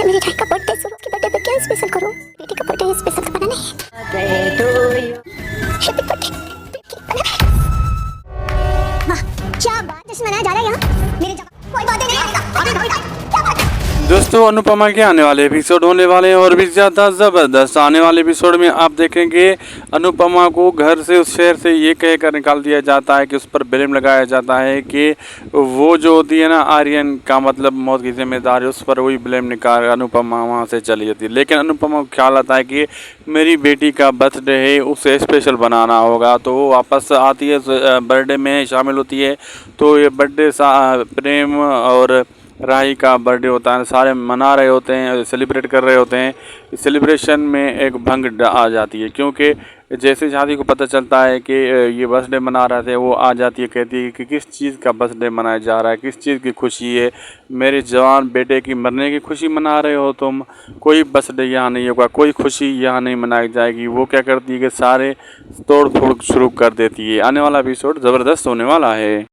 है मेरी राय का बर्थडे शुरू की बर्थडे पे क्या स्पेशल करूं? बेटी का बर्थडे स्पेशल तो बनाना है। Happy birthday. वाह क्या बात जश्न मनाया जा रहा है यहाँ मेरी जगह कोई बात नहीं अभी कोई क्या बात है। दोस्तों अनुपमा के आने वाले एपिसोड होने वाले हैं और भी ज़्यादा ज़बरदस्त। आने वाले एपिसोड में आप देखेंगे अनुपमा को घर से उस शहर से ये कह कर निकाल दिया जाता है कि उस पर ब्लेम लगाया जाता है कि वो जो होती है ना आर्यन का मतलब मौत की जिम्मेदारी, उस पर वही ब्लेम निकाल अनुपमा वहाँ से चली जाती है। लेकिन अनुपमा को ख्याल आता है कि मेरी बेटी का बर्थडे है, उसे स्पेशल बनाना होगा, तो वो वापस आती है, बर्थडे में शामिल होती है। तो ये बर्थडे प्रेम और राही का बर्थडे होता है, सारे मना रहे होते हैं, सेलिब्रेट कर रहे होते हैं। इस सेलिब्रेशन में एक भंग आ जाती है, क्योंकि जैसे शादी को पता चलता है कि ये बर्थडे मना रहे थे, वो आ जाती है, कहती है कि किस चीज़ का बर्थडे मनाया जा रहा है, किस चीज़ की खुशी है, मेरे जवान बेटे की मरने की खुशी मना रहे हो तुम, कोई बर्थडे यहाँ नहीं होगा, कोई खुशी यहाँ नहीं मनाई जाएगी। वो क्या करती है कि सारे तोड़ फोड़ शुरू कर देती है। आने वाला एपिसोड ज़बरदस्त होने वाला है।